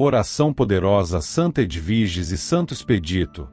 Oração poderosa Santa Edviges e Santo Expedito,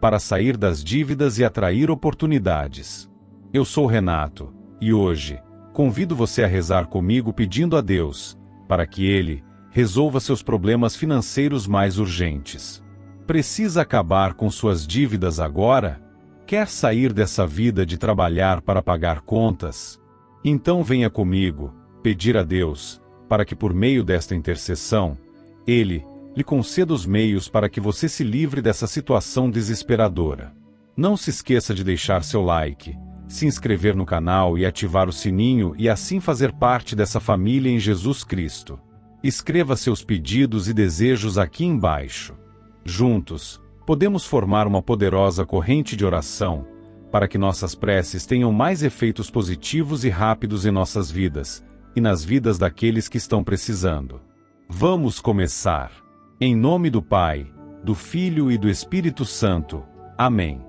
para sair das dívidas e atrair oportunidades. Eu sou Renato, e hoje, convido você a rezar comigo pedindo a Deus, para que Ele resolva seus problemas financeiros mais urgentes. Precisa acabar com suas dívidas agora? Quer sair dessa vida de trabalhar para pagar contas? Então venha comigo, pedir a Deus, para que por meio desta intercessão, Ele lhe conceda os meios para que você se livre dessa situação desesperadora. Não se esqueça de deixar seu like, se inscrever no canal e ativar o sininho e assim fazer parte dessa família em Jesus Cristo. Escreva seus pedidos e desejos aqui embaixo. Juntos, podemos formar uma poderosa corrente de oração, para que nossas preces tenham mais efeitos positivos e rápidos em nossas vidas, e nas vidas daqueles que estão precisando. Vamos começar. Em nome do Pai, do Filho e do Espírito Santo. Amém.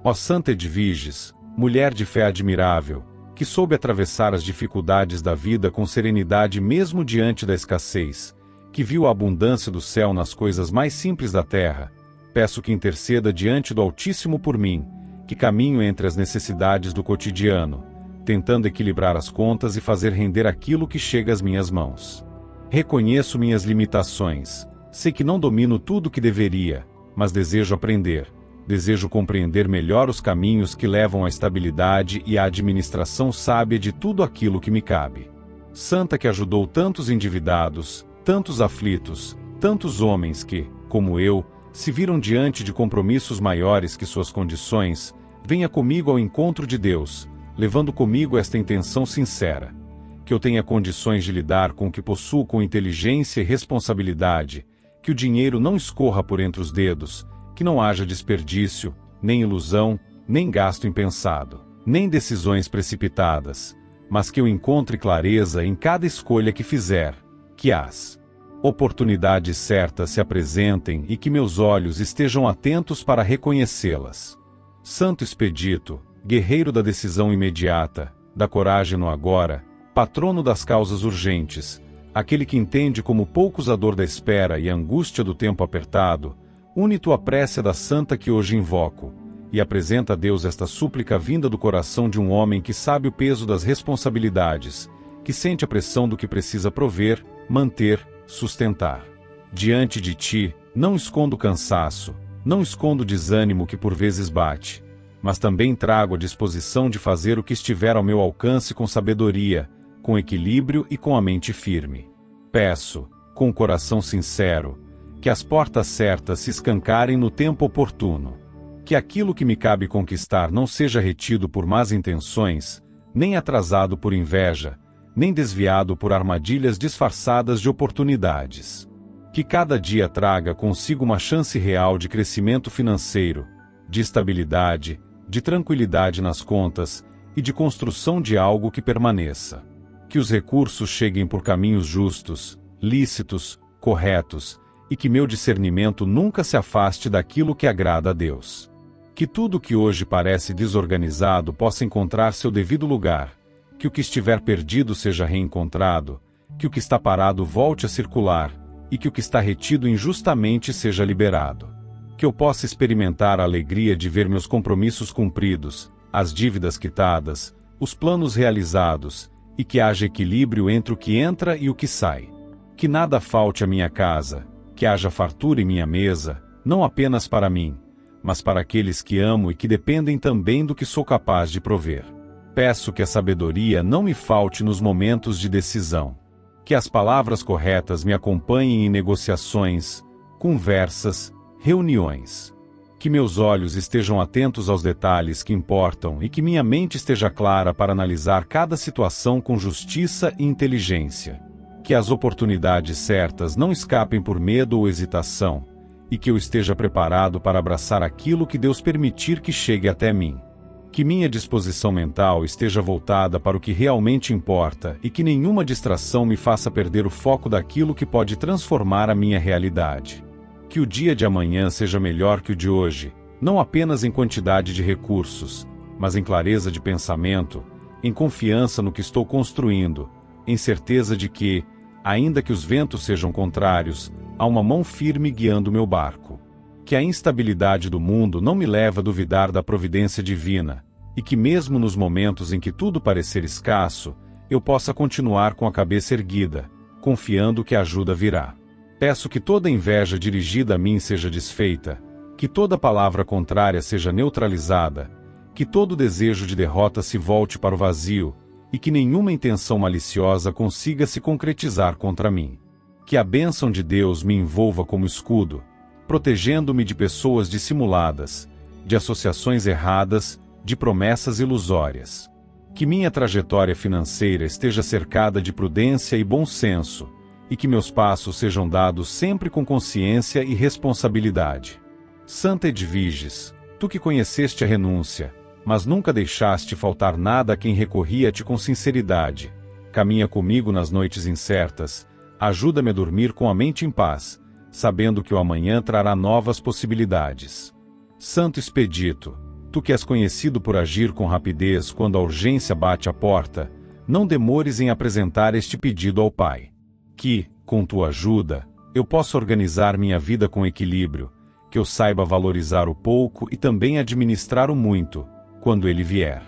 Ó Santa Edviges, mulher de fé admirável, que soube atravessar as dificuldades da vida com serenidade mesmo diante da escassez, que viu a abundância do céu nas coisas mais simples da terra, peço que interceda diante do Altíssimo por mim, que caminho entre as necessidades do cotidiano, tentando equilibrar as contas e fazer render aquilo que chega às minhas mãos. Reconheço minhas limitações, sei que não domino tudo o que deveria, mas desejo aprender, desejo compreender melhor os caminhos que levam à estabilidade e à administração sábia de tudo aquilo que me cabe. Santa que ajudou tantos endividados, tantos aflitos, tantos homens que, como eu, se viram diante de compromissos maiores que suas condições, venha comigo ao encontro de Deus, levando comigo esta intenção sincera, que eu tenha condições de lidar com o que possuo com inteligência e responsabilidade, que o dinheiro não escorra por entre os dedos, que não haja desperdício, nem ilusão, nem gasto impensado, nem decisões precipitadas, mas que eu encontre clareza em cada escolha que fizer, que as oportunidades certas se apresentem e que meus olhos estejam atentos para reconhecê-las. Santo Expedito, guerreiro da decisão imediata, da coragem no agora, patrono das causas urgentes, aquele que entende como poucos a dor da espera e a angústia do tempo apertado, une tua prece da santa que hoje invoco, e apresenta a Deus esta súplica vinda do coração de um homem que sabe o peso das responsabilidades, que sente a pressão do que precisa prover, manter, sustentar. Diante de ti, não escondo cansaço, não escondo desânimo que por vezes bate, mas também trago a disposição de fazer o que estiver ao meu alcance com sabedoria, com equilíbrio e com a mente firme. Peço, com o coração sincero, que as portas certas se escancarem no tempo oportuno. Que aquilo que me cabe conquistar não seja retido por más intenções, nem atrasado por inveja, nem desviado por armadilhas disfarçadas de oportunidades. Que cada dia traga consigo uma chance real de crescimento financeiro, de estabilidade, de tranquilidade nas contas e de construção de algo que permaneça. Que os recursos cheguem por caminhos justos, lícitos, corretos, e que meu discernimento nunca se afaste daquilo que agrada a Deus. Que tudo que hoje parece desorganizado possa encontrar seu devido lugar, que o que estiver perdido seja reencontrado, que o que está parado volte a circular, e que o que está retido injustamente seja liberado. Que eu possa experimentar a alegria de ver meus compromissos cumpridos, as dívidas quitadas, os planos realizados, e que haja equilíbrio entre o que entra e o que sai. Que nada falte à minha casa, que haja fartura em minha mesa, não apenas para mim, mas para aqueles que amo e que dependem também do que sou capaz de prover. Peço que a sabedoria não me falte nos momentos de decisão. Que as palavras corretas me acompanhem em negociações, conversas, reuniões. Que meus olhos estejam atentos aos detalhes que importam e que minha mente esteja clara para analisar cada situação com justiça e inteligência. Que as oportunidades certas não escapem por medo ou hesitação, e que eu esteja preparado para abraçar aquilo que Deus permitir que chegue até mim. Que minha disposição mental esteja voltada para o que realmente importa e que nenhuma distração me faça perder o foco daquilo que pode transformar a minha realidade. Que o dia de amanhã seja melhor que o de hoje, não apenas em quantidade de recursos, mas em clareza de pensamento, em confiança no que estou construindo, em certeza de que, ainda que os ventos sejam contrários, há uma mão firme guiando meu barco. Que a instabilidade do mundo não me leve a duvidar da providência divina, e que mesmo nos momentos em que tudo parecer escasso, eu possa continuar com a cabeça erguida, confiando que a ajuda virá. Peço que toda inveja dirigida a mim seja desfeita, que toda palavra contrária seja neutralizada, que todo desejo de derrota se volte para o vazio, e que nenhuma intenção maliciosa consiga se concretizar contra mim. Que a bênção de Deus me envolva como escudo, protegendo-me de pessoas dissimuladas, de associações erradas, de promessas ilusórias. Que minha trajetória financeira esteja cercada de prudência e bom senso, e que meus passos sejam dados sempre com consciência e responsabilidade. Santa Edviges, tu que conheceste a renúncia, mas nunca deixaste faltar nada a quem recorria a ti com sinceridade, caminha comigo nas noites incertas, ajuda-me a dormir com a mente em paz, sabendo que o amanhã trará novas possibilidades. Santo Expedito, tu que és conhecido por agir com rapidez quando a urgência bate à porta, não demores em apresentar este pedido ao Pai. Que, com tua ajuda, eu possa organizar minha vida com equilíbrio, que eu saiba valorizar o pouco e também administrar o muito, quando ele vier.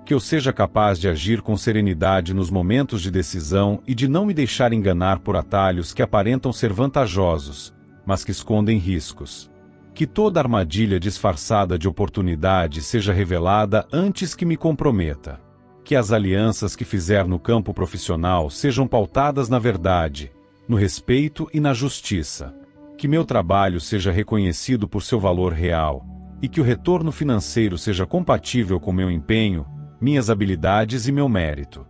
Que eu seja capaz de agir com serenidade nos momentos de decisão e de não me deixar enganar por atalhos que aparentam ser vantajosos, mas que escondem riscos. Que toda armadilha disfarçada de oportunidade seja revelada antes que me comprometa. Que as alianças que fizer no campo profissional sejam pautadas na verdade, no respeito e na justiça. Que meu trabalho seja reconhecido por seu valor real, e que o retorno financeiro seja compatível com meu empenho, minhas habilidades e meu mérito.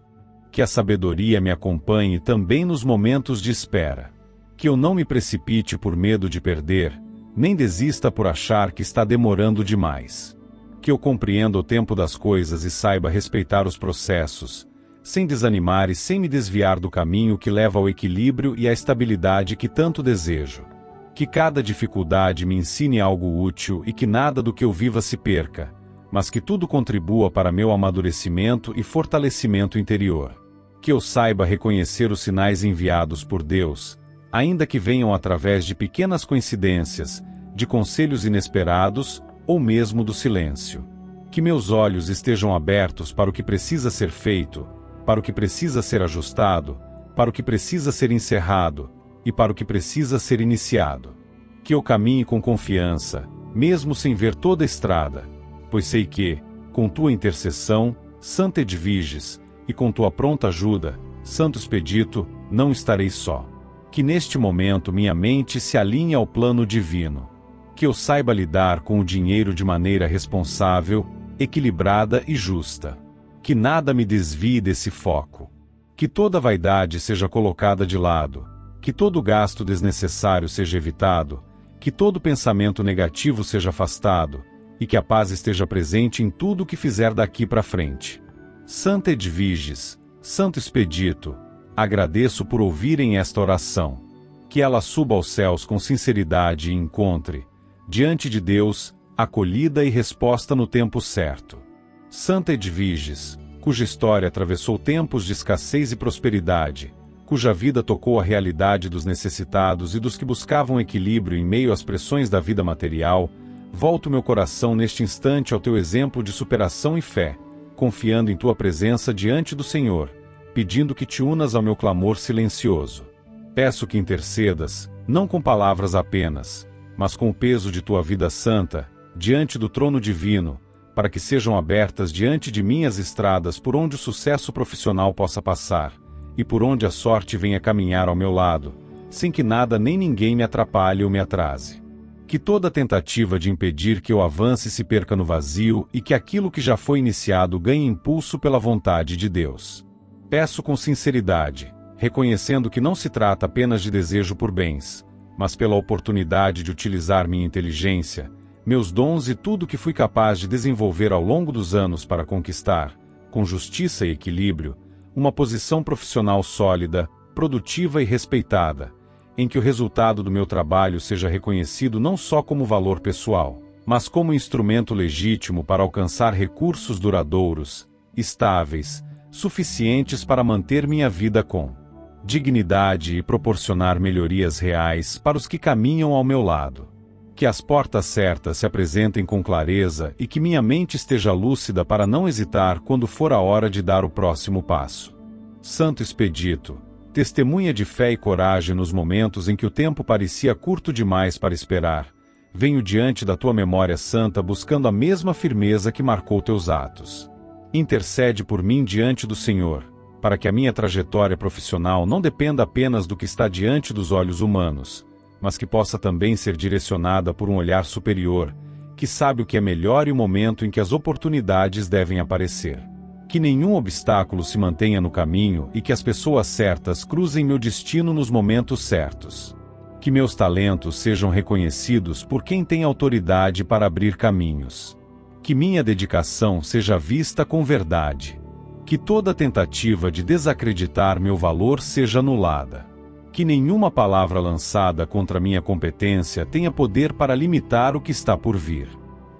Que a sabedoria me acompanhe também nos momentos de espera. Que eu não me precipite por medo de perder, nem desista por achar que está demorando demais. Que eu compreenda o tempo das coisas e saiba respeitar os processos, sem desanimar e sem me desviar do caminho que leva ao equilíbrio e à estabilidade que tanto desejo. Que cada dificuldade me ensine algo útil e que nada do que eu viva se perca, mas que tudo contribua para meu amadurecimento e fortalecimento interior. Que eu saiba reconhecer os sinais enviados por Deus, ainda que venham através de pequenas coincidências, de conselhos inesperados ou mesmo do silêncio. Que meus olhos estejam abertos para o que precisa ser feito, para o que precisa ser ajustado, para o que precisa ser encerrado, e para o que precisa ser iniciado. Que eu caminhe com confiança, mesmo sem ver toda a estrada, pois sei que, com tua intercessão, Santa Edviges, e com tua pronta ajuda, Santo Expedito, não estarei só. Que neste momento minha mente se alinhe ao plano divino. Que eu saiba lidar com o dinheiro de maneira responsável, equilibrada e justa. Que nada me desvie desse foco. Que toda vaidade seja colocada de lado, que todo gasto desnecessário seja evitado, que todo pensamento negativo seja afastado, e que a paz esteja presente em tudo o que fizer daqui para frente. Santa Edviges, Santo Expedito, agradeço por ouvirem esta oração. Que ela suba aos céus com sinceridade e encontre, diante de Deus, acolhida e resposta no tempo certo. Santa Edviges, cuja história atravessou tempos de escassez e prosperidade, cuja vida tocou a realidade dos necessitados e dos que buscavam equilíbrio em meio às pressões da vida material, volto meu coração neste instante ao teu exemplo de superação e fé, confiando em tua presença diante do Senhor, pedindo que te unas ao meu clamor silencioso. Peço que intercedas, não com palavras apenas, mas com o peso de tua vida santa, diante do trono divino, para que sejam abertas diante de mim as estradas por onde o sucesso profissional possa passar, e por onde a sorte venha caminhar ao meu lado, sem que nada nem ninguém me atrapalhe ou me atrase. Que toda tentativa de impedir que eu avance se perca no vazio e que aquilo que já foi iniciado ganhe impulso pela vontade de Deus. Peço com sinceridade, reconhecendo que não se trata apenas de desejo por bens, mas pela oportunidade de utilizar minha inteligência, meus dons e tudo que fui capaz de desenvolver ao longo dos anos para conquistar, com justiça e equilíbrio, uma posição profissional sólida, produtiva e respeitada, em que o resultado do meu trabalho seja reconhecido não só como valor pessoal, mas como instrumento legítimo para alcançar recursos duradouros, estáveis, suficientes para manter minha vida com dignidade e proporcionar melhorias reais para os que caminham ao meu lado. Que as portas certas se apresentem com clareza e que minha mente esteja lúcida para não hesitar quando for a hora de dar o próximo passo. Santo Expedito, testemunha de fé e coragem nos momentos em que o tempo parecia curto demais para esperar, venho diante da tua memória santa buscando a mesma firmeza que marcou teus atos. Intercede por mim diante do Senhor, para que a minha trajetória profissional não dependa apenas do que está diante dos olhos humanos, mas que possa também ser direcionada por um olhar superior, que sabe o que é melhor e o momento em que as oportunidades devem aparecer. Que nenhum obstáculo se mantenha no caminho e que as pessoas certas cruzem meu destino nos momentos certos. Que meus talentos sejam reconhecidos por quem tem autoridade para abrir caminhos. Que minha dedicação seja vista com verdade. Que toda tentativa de desacreditar meu valor seja anulada. Que nenhuma palavra lançada contra minha competência tenha poder para limitar o que está por vir.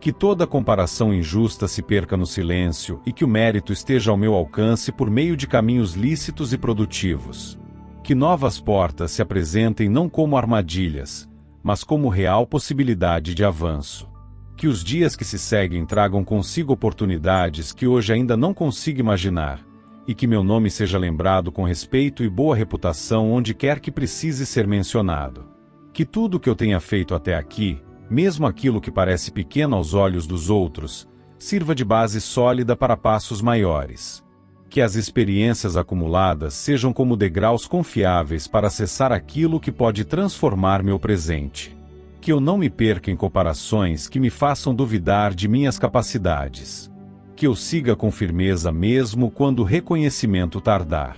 Que toda comparação injusta se perca no silêncio e que o mérito esteja ao meu alcance por meio de caminhos lícitos e produtivos. Que novas portas se apresentem não como armadilhas, mas como real possibilidade de avanço. Que os dias que se seguem tragam consigo oportunidades que hoje ainda não consigo imaginar, e que meu nome seja lembrado com respeito e boa reputação onde quer que precise ser mencionado. Que tudo o que eu tenha feito até aqui, mesmo aquilo que parece pequeno aos olhos dos outros, sirva de base sólida para passos maiores. Que as experiências acumuladas sejam como degraus confiáveis para acessar aquilo que pode transformar meu presente. Que eu não me perca em comparações que me façam duvidar de minhas capacidades. Que eu siga com firmeza mesmo quando o reconhecimento tardar.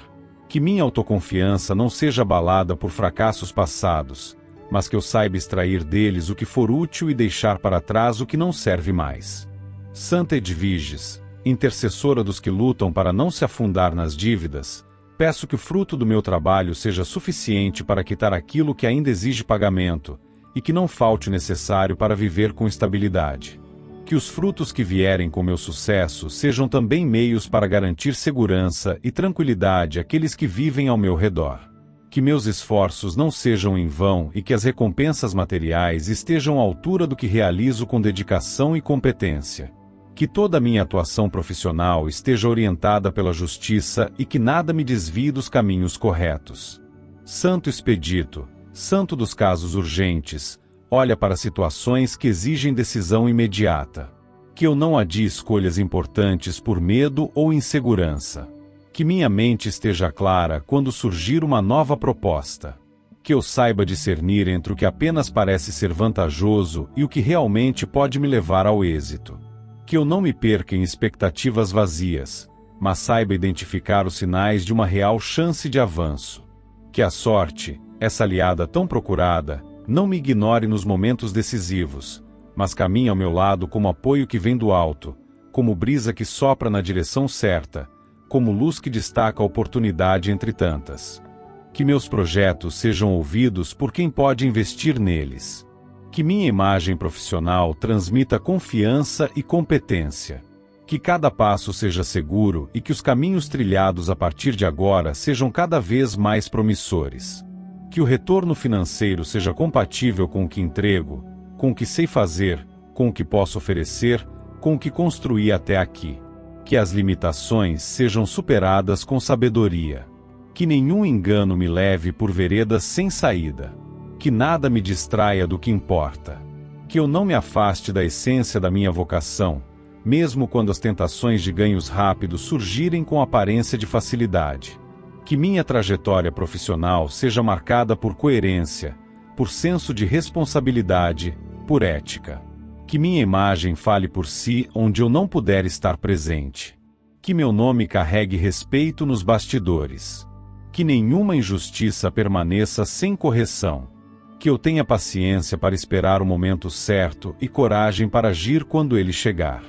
Que minha autoconfiança não seja abalada por fracassos passados, mas que eu saiba extrair deles o que for útil e deixar para trás o que não serve mais. Santa Edviges, intercessora dos que lutam para não se afundar nas dívidas, peço que o fruto do meu trabalho seja suficiente para quitar aquilo que ainda exige pagamento, e que não falte o necessário para viver com estabilidade. Que os frutos que vierem com meu sucesso sejam também meios para garantir segurança e tranquilidade àqueles que vivem ao meu redor. Que meus esforços não sejam em vão e que as recompensas materiais estejam à altura do que realizo com dedicação e competência. Que toda a minha atuação profissional esteja orientada pela justiça e que nada me desvie dos caminhos corretos. Santo Expedito, santo dos casos urgentes, olha para situações que exigem decisão imediata. Que eu não adie escolhas importantes por medo ou insegurança. Que minha mente esteja clara quando surgir uma nova proposta. Que eu saiba discernir entre o que apenas parece ser vantajoso e o que realmente pode me levar ao êxito. Que eu não me perca em expectativas vazias, mas saiba identificar os sinais de uma real chance de avanço. Que a sorte, essa aliada tão procurada, não me ignore nos momentos decisivos, mas caminhe ao meu lado como apoio que vem do alto, como brisa que sopra na direção certa, como luz que destaca a oportunidade entre tantas. Que meus projetos sejam ouvidos por quem pode investir neles. Que minha imagem profissional transmita confiança e competência. Que cada passo seja seguro e que os caminhos trilhados a partir de agora sejam cada vez mais promissores. Que o retorno financeiro seja compatível com o que entrego, com o que sei fazer, com o que posso oferecer, com o que construí até aqui. Que as limitações sejam superadas com sabedoria. Que nenhum engano me leve por veredas sem saída. Que nada me distraia do que importa. Que eu não me afaste da essência da minha vocação, mesmo quando as tentações de ganhos rápidos surgirem com aparência de facilidade. Que minha trajetória profissional seja marcada por coerência, por senso de responsabilidade, por ética. Que minha imagem fale por si onde eu não puder estar presente. Que meu nome carregue respeito nos bastidores. Que nenhuma injustiça permaneça sem correção. Que eu tenha paciência para esperar o momento certo e coragem para agir quando ele chegar.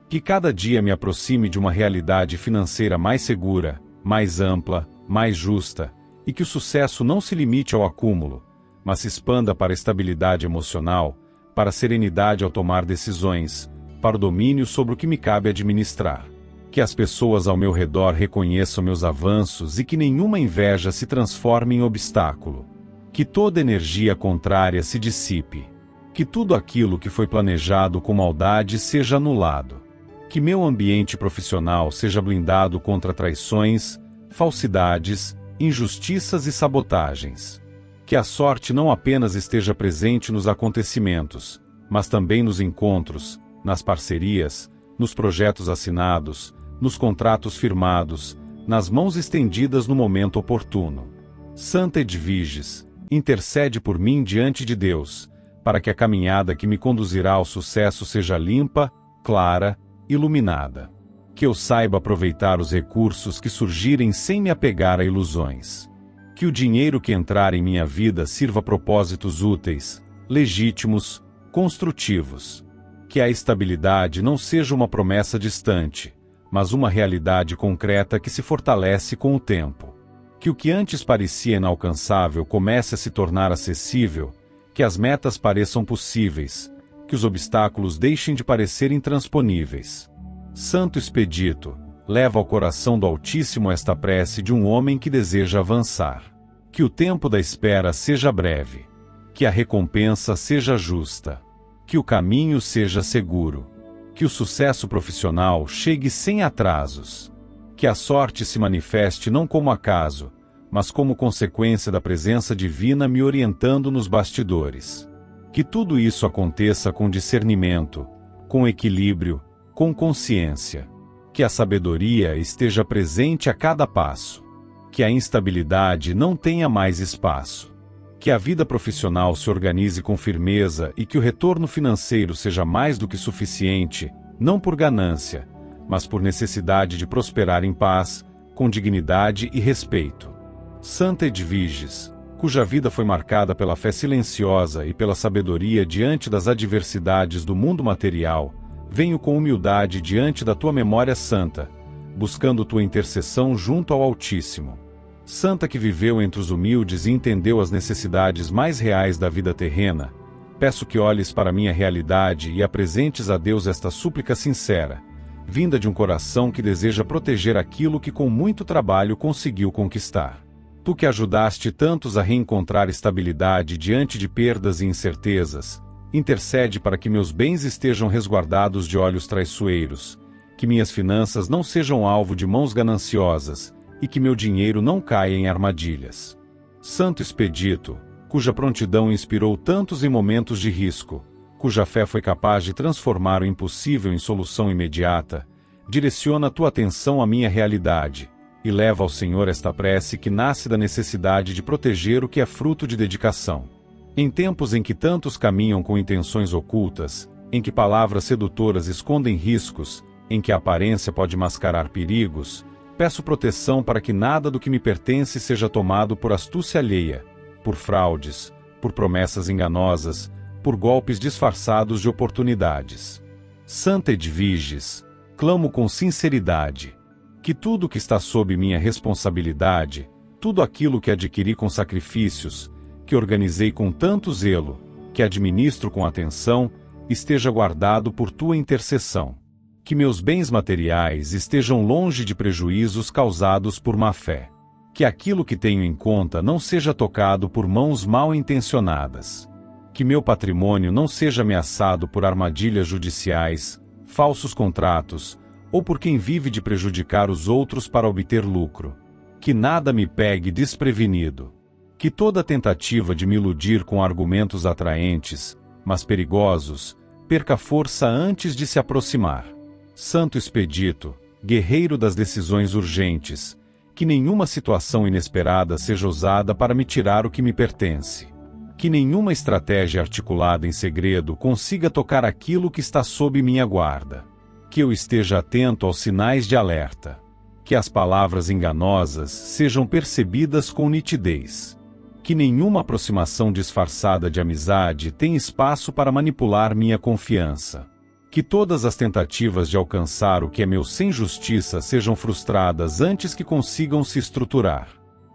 Que cada dia me aproxime de uma realidade financeira mais segura, mais ampla, mais justa, e que o sucesso não se limite ao acúmulo, mas se expanda para a estabilidade emocional, para a serenidade ao tomar decisões, para o domínio sobre o que me cabe administrar. Que as pessoas ao meu redor reconheçam meus avanços e que nenhuma inveja se transforme em obstáculo. Que toda energia contrária se dissipe. Que tudo aquilo que foi planejado com maldade seja anulado. Que meu ambiente profissional seja blindado contra traições, falsidades, injustiças e sabotagens. Que a sorte não apenas esteja presente nos acontecimentos, mas também nos encontros, nas parcerias, nos projetos assinados, nos contratos firmados, nas mãos estendidas no momento oportuno. Santa Edviges, intercede por mim diante de Deus, para que a caminhada que me conduzirá ao sucesso seja limpa, clara, iluminada. Que eu saiba aproveitar os recursos que surgirem sem me apegar a ilusões. Que o dinheiro que entrar em minha vida sirva a propósitos úteis, legítimos, construtivos. Que a estabilidade não seja uma promessa distante, mas uma realidade concreta que se fortalece com o tempo. Que o que antes parecia inalcançável comece a se tornar acessível, que as metas pareçam possíveis, que os obstáculos deixem de parecer intransponíveis. Santo Expedito, leva ao coração do Altíssimo esta prece de um homem que deseja avançar. Que o tempo da espera seja breve. Que a recompensa seja justa. Que o caminho seja seguro. Que o sucesso profissional chegue sem atrasos. Que a sorte se manifeste não como acaso, mas como consequência da presença divina me orientando nos bastidores. Que tudo isso aconteça com discernimento, com equilíbrio, com consciência. Que a sabedoria esteja presente a cada passo. Que a instabilidade não tenha mais espaço. Que a vida profissional se organize com firmeza e que o retorno financeiro seja mais do que suficiente, não por ganância, mas por necessidade de prosperar em paz, com dignidade e respeito. Santa Edviges, cuja vida foi marcada pela fé silenciosa e pela sabedoria diante das adversidades do mundo material, venho com humildade diante da tua memória santa, buscando tua intercessão junto ao Altíssimo. Santa que viveu entre os humildes e entendeu as necessidades mais reais da vida terrena, peço que olhes para minha realidade e apresentes a Deus esta súplica sincera, vinda de um coração que deseja proteger aquilo que com muito trabalho conseguiu conquistar. Tu que ajudaste tantos a reencontrar estabilidade diante de perdas e incertezas, intercede para que meus bens estejam resguardados de olhos traiçoeiros, que minhas finanças não sejam alvo de mãos gananciosas, e que meu dinheiro não caia em armadilhas. Santo Expedito, cuja prontidão inspirou tantos em momentos de risco, cuja fé foi capaz de transformar o impossível em solução imediata, direciona tua atenção à minha realidade, e leva ao Senhor esta prece que nasce da necessidade de proteger o que é fruto de dedicação. Em tempos em que tantos caminham com intenções ocultas, em que palavras sedutoras escondem riscos, em que a aparência pode mascarar perigos, peço proteção para que nada do que me pertence seja tomado por astúcia alheia, por fraudes, por promessas enganosas, por golpes disfarçados de oportunidades. Santa Edviges, clamo com sinceridade, que tudo que está sob minha responsabilidade, tudo aquilo que adquiri com sacrifícios, que organizei com tanto zelo, que administro com atenção, esteja guardado por tua intercessão. Que meus bens materiais estejam longe de prejuízos causados por má fé. Que aquilo que tenho em conta não seja tocado por mãos mal intencionadas. Que meu patrimônio não seja ameaçado por armadilhas judiciais, falsos contratos, ou por quem vive de prejudicar os outros para obter lucro. Que nada me pegue desprevenido. Que toda tentativa de me iludir com argumentos atraentes, mas perigosos, perca força antes de se aproximar. Santo Expedito, guerreiro das decisões urgentes, que nenhuma situação inesperada seja usada para me tirar o que me pertence. Que nenhuma estratégia articulada em segredo consiga tocar aquilo que está sob minha guarda. Que eu esteja atento aos sinais de alerta. Que as palavras enganosas sejam percebidas com nitidez. Que nenhuma aproximação disfarçada de amizade tenha espaço para manipular minha confiança. Que todas as tentativas de alcançar o que é meu sem justiça sejam frustradas antes que consigam se estruturar.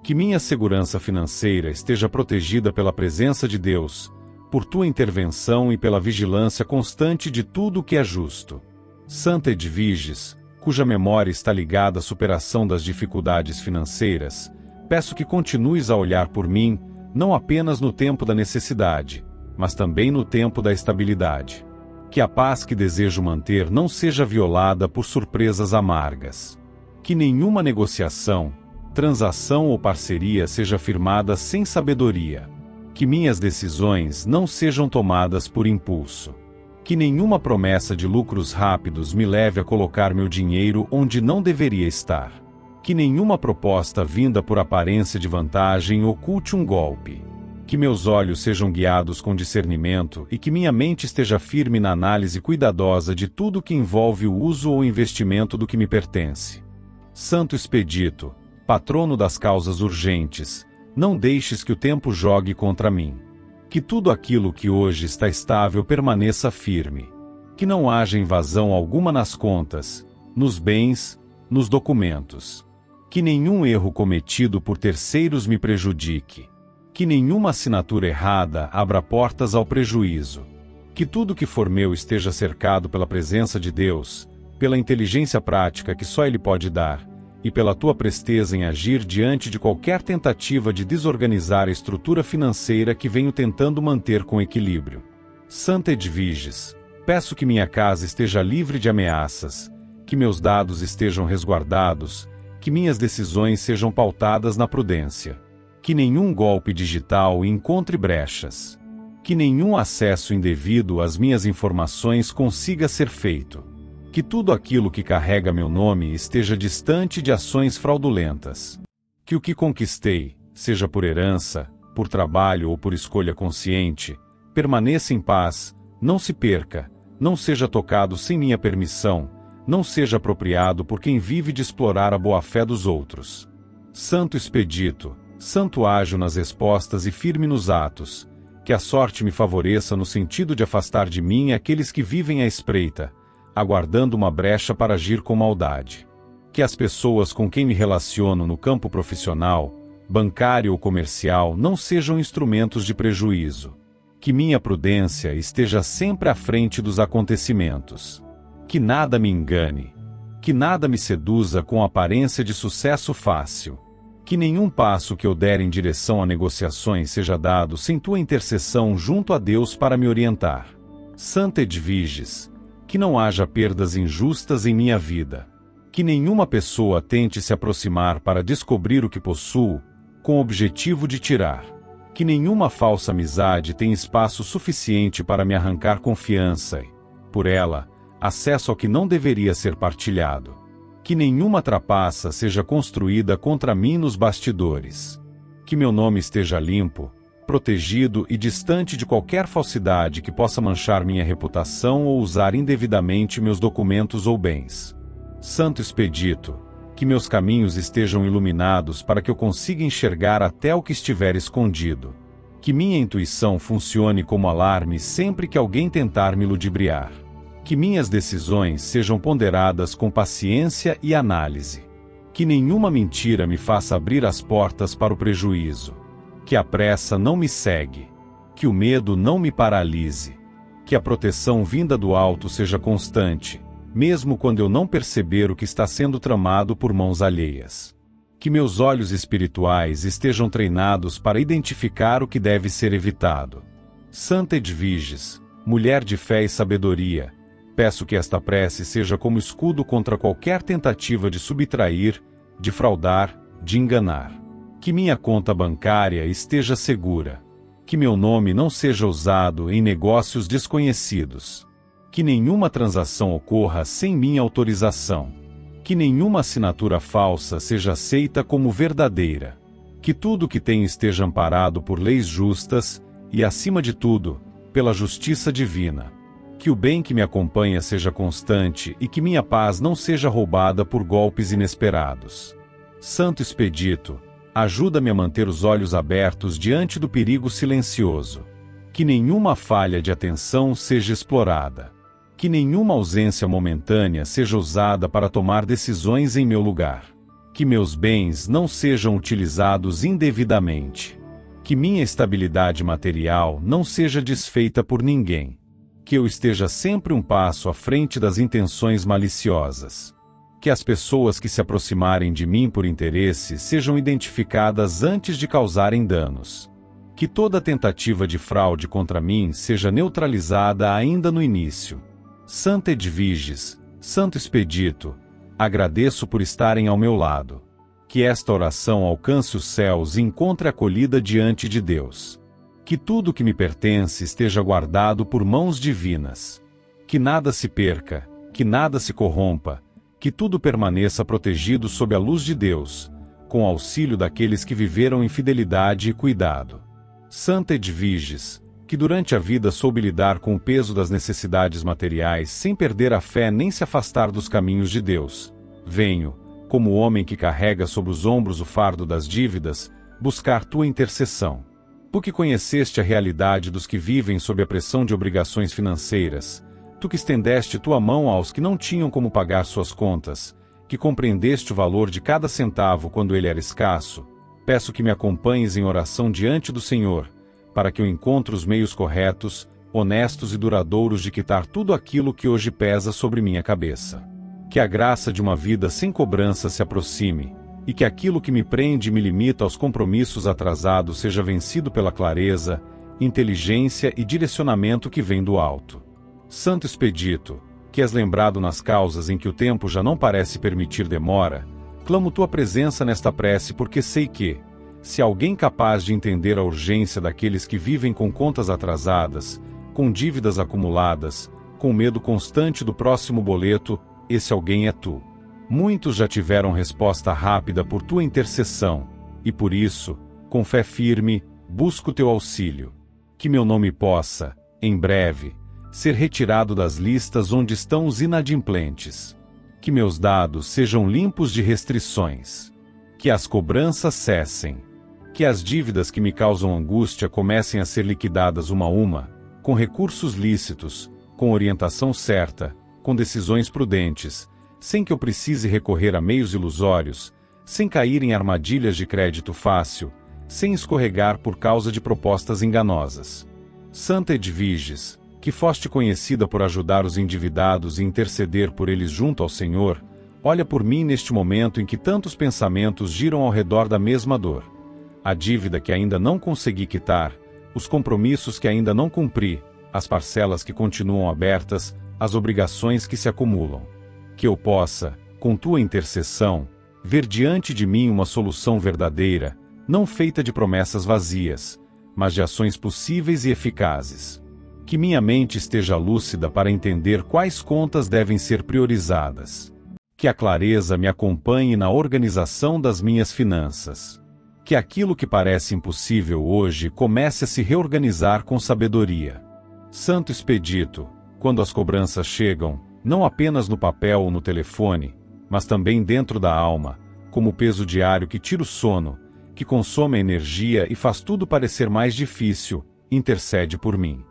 Que minha segurança financeira esteja protegida pela presença de Deus, por tua intervenção e pela vigilância constante de tudo o que é justo. Santa Edviges, cuja memória está ligada à superação das dificuldades financeiras, peço que continues a olhar por mim, não apenas no tempo da necessidade, mas também no tempo da estabilidade. Que a paz que desejo manter não seja violada por surpresas amargas. Que nenhuma negociação, transação ou parceria seja firmada sem sabedoria. Que minhas decisões não sejam tomadas por impulso. Que nenhuma promessa de lucros rápidos me leve a colocar meu dinheiro onde não deveria estar. Que nenhuma proposta vinda por aparência de vantagem oculte um golpe. Que meus olhos sejam guiados com discernimento e que minha mente esteja firme na análise cuidadosa de tudo que envolve o uso ou investimento do que me pertence. Santo Expedito, patrono das causas urgentes, não deixes que o tempo jogue contra mim. Que tudo aquilo que hoje está estável permaneça firme. Que não haja invasão alguma nas contas, nos bens, nos documentos. Que nenhum erro cometido por terceiros me prejudique. Que nenhuma assinatura errada abra portas ao prejuízo. Que tudo que for meu esteja cercado pela presença de Deus, pela inteligência prática que só Ele pode dar, e pela tua presteza em agir diante de qualquer tentativa de desorganizar a estrutura financeira que venho tentando manter com equilíbrio. Santa Edviges, peço que minha casa esteja livre de ameaças, que meus dados estejam resguardados, que minhas decisões sejam pautadas na prudência. Que nenhum golpe digital encontre brechas. Que nenhum acesso indevido às minhas informações consiga ser feito. Que tudo aquilo que carrega meu nome esteja distante de ações fraudulentas. Que o que conquistei, seja por herança, por trabalho ou por escolha consciente, permaneça em paz, não se perca, não seja tocado sem minha permissão, não seja apropriado por quem vive de explorar a boa-fé dos outros. Santo Expedito, santo ágil nas respostas e firme nos atos, que a sorte me favoreça no sentido de afastar de mim aqueles que vivem à espreita, aguardando uma brecha para agir com maldade. Que as pessoas com quem me relaciono no campo profissional, bancário ou comercial não sejam instrumentos de prejuízo. Que minha prudência esteja sempre à frente dos acontecimentos. Que nada me engane. Que nada me seduza com aparência de sucesso fácil. Que nenhum passo que eu der em direção a negociações seja dado sem tua intercessão junto a Deus para me orientar. Santa Edviges, que não haja perdas injustas em minha vida. Que nenhuma pessoa tente se aproximar para descobrir o que possuo, com o objetivo de tirar. Que nenhuma falsa amizade tenha espaço suficiente para me arrancar confiança e, por ela, acesso ao que não deveria ser partilhado. Que nenhuma trapaça seja construída contra mim nos bastidores. Que meu nome esteja limpo, protegido e distante de qualquer falsidade que possa manchar minha reputação ou usar indevidamente meus documentos ou bens. Santo Expedito, que meus caminhos estejam iluminados para que eu consiga enxergar até o que estiver escondido. Que minha intuição funcione como alarme sempre que alguém tentar me ludibriar. Que minhas decisões sejam ponderadas com paciência e análise. Que nenhuma mentira me faça abrir as portas para o prejuízo. Que a pressa não me cegue. Que o medo não me paralise. Que a proteção vinda do alto seja constante, mesmo quando eu não perceber o que está sendo tramado por mãos alheias. Que meus olhos espirituais estejam treinados para identificar o que deve ser evitado. Santa Edviges, mulher de fé e sabedoria, peço que esta prece seja como escudo contra qualquer tentativa de subtrair, de fraudar, de enganar. Que minha conta bancária esteja segura. Que meu nome não seja usado em negócios desconhecidos. Que nenhuma transação ocorra sem minha autorização. Que nenhuma assinatura falsa seja aceita como verdadeira. Que tudo que tenho esteja amparado por leis justas e, acima de tudo, pela justiça divina. Que o bem que me acompanha seja constante e que minha paz não seja roubada por golpes inesperados. Santo Expedito, ajuda-me a manter os olhos abertos diante do perigo silencioso. Que nenhuma falha de atenção seja explorada. Que nenhuma ausência momentânea seja usada para tomar decisões em meu lugar. Que meus bens não sejam utilizados indevidamente. Que minha estabilidade material não seja desfeita por ninguém. Que eu esteja sempre um passo à frente das intenções maliciosas. Que as pessoas que se aproximarem de mim por interesse sejam identificadas antes de causarem danos. Que toda tentativa de fraude contra mim seja neutralizada ainda no início. Santa Edviges, Santo Expedito, agradeço por estarem ao meu lado. Que esta oração alcance os céus e encontre acolhida diante de Deus. Que tudo que me pertence esteja guardado por mãos divinas. Que nada se perca, que nada se corrompa, que tudo permaneça protegido sob a luz de Deus, com auxílio daqueles que viveram em fidelidade e cuidado. Santa Edviges, que durante a vida soube lidar com o peso das necessidades materiais sem perder a fé nem se afastar dos caminhos de Deus, venho, como homem que carrega sobre os ombros o fardo das dívidas, buscar tua intercessão. Tu que conheceste a realidade dos que vivem sob a pressão de obrigações financeiras, tu que estendeste tua mão aos que não tinham como pagar suas contas, que compreendeste o valor de cada centavo quando ele era escasso, peço que me acompanhes em oração diante do Senhor, para que eu encontre os meios corretos, honestos e duradouros de quitar tudo aquilo que hoje pesa sobre minha cabeça. Que a graça de uma vida sem cobrança se aproxime, e que aquilo que me prende e me limita aos compromissos atrasados seja vencido pela clareza, inteligência e direcionamento que vem do alto. Santo Expedito, que és lembrado nas causas em que o tempo já não parece permitir demora, clamo tua presença nesta prece porque sei que, se alguém capaz de entender a urgência daqueles que vivem com contas atrasadas, com dívidas acumuladas, com medo constante do próximo boleto, esse alguém é tu. Muitos já tiveram resposta rápida por tua intercessão, e por isso, com fé firme, busco teu auxílio. Que meu nome possa, em breve, ser retirado das listas onde estão os inadimplentes. Que meus dados sejam limpos de restrições. Que as cobranças cessem. Que as dívidas que me causam angústia comecem a ser liquidadas uma a uma, com recursos lícitos, com orientação certa, com decisões prudentes, sem que eu precise recorrer a meios ilusórios, sem cair em armadilhas de crédito fácil, sem escorregar por causa de propostas enganosas. Santa Edviges, que foste conhecida por ajudar os endividados e interceder por eles junto ao Senhor, olha por mim neste momento em que tantos pensamentos giram ao redor da mesma dor. A dívida que ainda não consegui quitar, os compromissos que ainda não cumpri, as parcelas que continuam abertas, as obrigações que se acumulam. Que eu possa, com tua intercessão, ver diante de mim uma solução verdadeira, não feita de promessas vazias, mas de ações possíveis e eficazes. Que minha mente esteja lúcida para entender quais contas devem ser priorizadas. Que a clareza me acompanhe na organização das minhas finanças. Que aquilo que parece impossível hoje comece a se reorganizar com sabedoria. Santo Expedito, quando as cobranças chegam, não apenas no papel ou no telefone, mas também dentro da alma, como o peso diário que tira o sono, que consome a energia e faz tudo parecer mais difícil, intercede por mim.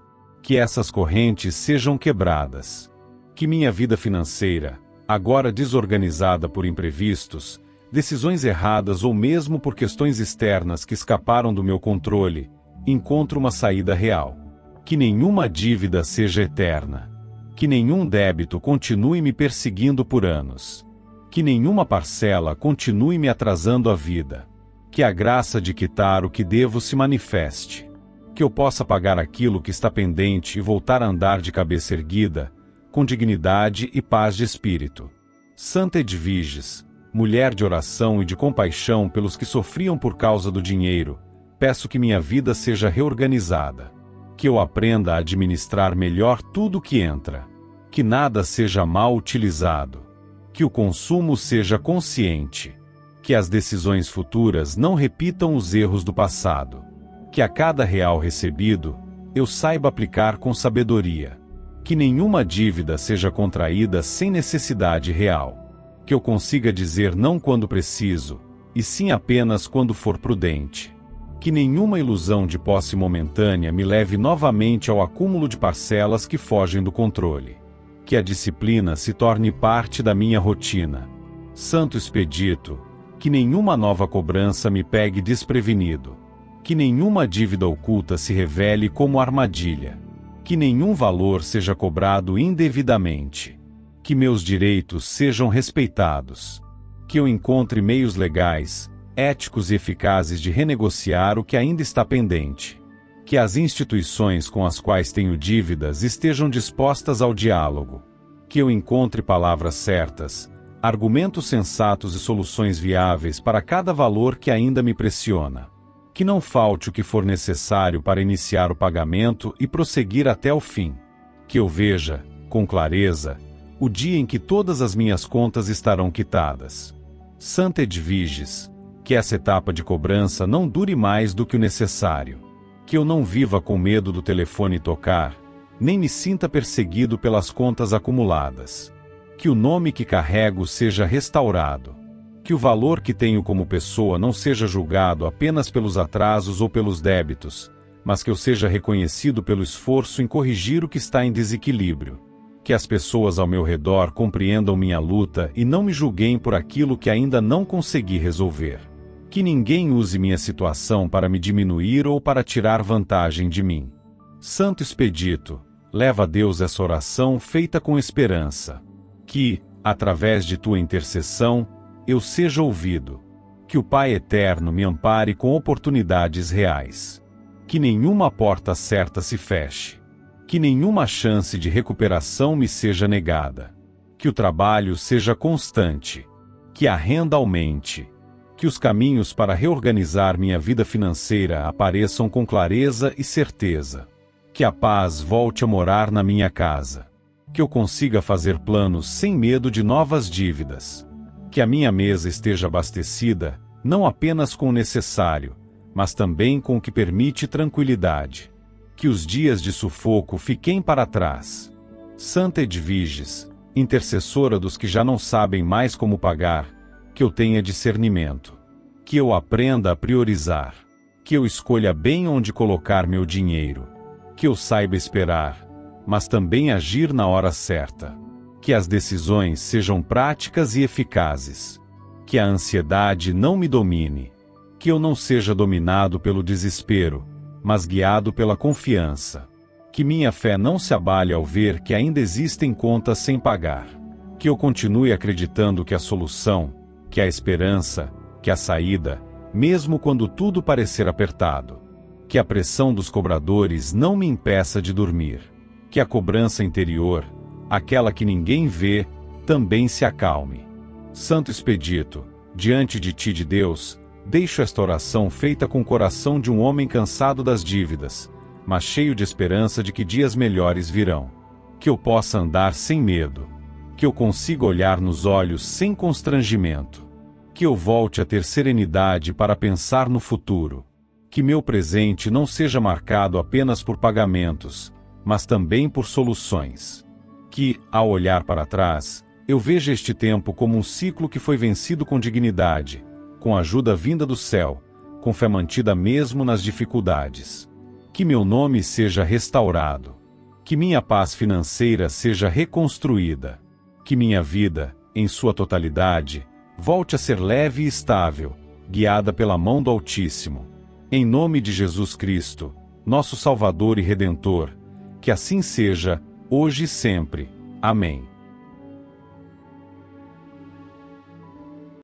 Que essas correntes sejam quebradas. Que minha vida financeira, agora desorganizada por imprevistos, decisões erradas ou mesmo por questões externas que escaparam do meu controle, encontre uma saída real. Que nenhuma dívida seja eterna. Que nenhum débito continue me perseguindo por anos. Que nenhuma parcela continue me atrasando a vida. Que a graça de quitar o que devo se manifeste. Que eu possa pagar aquilo que está pendente e voltar a andar de cabeça erguida, com dignidade e paz de espírito. Santa Edviges, mulher de oração e de compaixão pelos que sofriam por causa do dinheiro, peço que minha vida seja reorganizada. Que eu aprenda a administrar melhor tudo que entra. Que nada seja mal utilizado. Que o consumo seja consciente. Que as decisões futuras não repitam os erros do passado. Que a cada real recebido, eu saiba aplicar com sabedoria. Que nenhuma dívida seja contraída sem necessidade real. Que eu consiga dizer não quando preciso, e sim apenas quando for prudente. Que nenhuma ilusão de posse momentânea me leve novamente ao acúmulo de parcelas que fogem do controle. Que a disciplina se torne parte da minha rotina. Santo Expedito, que nenhuma nova cobrança me pegue desprevenido. Que nenhuma dívida oculta se revele como armadilha. Que nenhum valor seja cobrado indevidamente. que meus direitos sejam respeitados, que eu encontre meios legais, éticos e eficazes de renegociar o que ainda está pendente, que as instituições com as quais tenho dívidas estejam dispostas ao diálogo, que eu encontre palavras certas, argumentos sensatos e soluções viáveis para cada valor que ainda me pressiona, que não falte o que for necessário para iniciar o pagamento e prosseguir até o fim, que eu veja, com clareza, o dia em que todas as minhas contas estarão quitadas. Santa Edviges, que essa etapa de cobrança não dure mais do que o necessário, que eu não viva com medo do telefone tocar, nem me sinta perseguido pelas contas acumuladas, que o nome que carrego seja restaurado, que o valor que tenho como pessoa não seja julgado apenas pelos atrasos ou pelos débitos, mas que eu seja reconhecido pelo esforço em corrigir o que está em desequilíbrio, que as pessoas ao meu redor compreendam minha luta e não me julguem por aquilo que ainda não consegui resolver, que ninguém use minha situação para me diminuir ou para tirar vantagem de mim. Santo Expedito, leva a Deus essa oração feita com esperança, que, através de tua intercessão, eu seja ouvido, que o Pai Eterno me ampare com oportunidades reais, que nenhuma porta certa se feche, que nenhuma chance de recuperação me seja negada, que o trabalho seja constante, que a renda aumente, que os caminhos para reorganizar minha vida financeira apareçam com clareza e certeza, que a paz volte a morar na minha casa, que eu consiga fazer planos sem medo de novas dívidas, que a minha mesa esteja abastecida, não apenas com o necessário, mas também com o que permite tranquilidade, que os dias de sufoco fiquem para trás. Santa Edviges, intercessora dos que já não sabem mais como pagar, que eu tenha discernimento, que eu aprenda a priorizar, que eu escolha bem onde colocar meu dinheiro, que eu saiba esperar, mas também agir na hora certa, que as decisões sejam práticas e eficazes, que a ansiedade não me domine, que eu não seja dominado pelo desespero, mas guiado pela confiança, que minha fé não se abale ao ver que ainda existem contas sem pagar, que eu continue acreditando que a solução, que a esperança, que a saída, mesmo quando tudo parecer apertado, que a pressão dos cobradores não me impeça de dormir, que a cobrança interior, aquela que ninguém vê, também se acalme. Santo Expedito, diante de ti de Deus, deixo esta oração feita com o coração de um homem cansado das dívidas, mas cheio de esperança de que dias melhores virão. Que eu possa andar sem medo, que eu consiga olhar nos olhos sem constrangimento, que eu volte a ter serenidade para pensar no futuro, que meu presente não seja marcado apenas por pagamentos, mas também por soluções. Que, ao olhar para trás, eu veja este tempo como um ciclo que foi vencido com dignidade, com ajuda vinda do céu, com fé mantida mesmo nas dificuldades. Que meu nome seja restaurado, que minha paz financeira seja reconstruída, que minha vida, em sua totalidade, volte a ser leve e estável, guiada pela mão do Altíssimo. Em nome de Jesus Cristo, nosso Salvador e Redentor, que assim seja, hoje e sempre. Amém.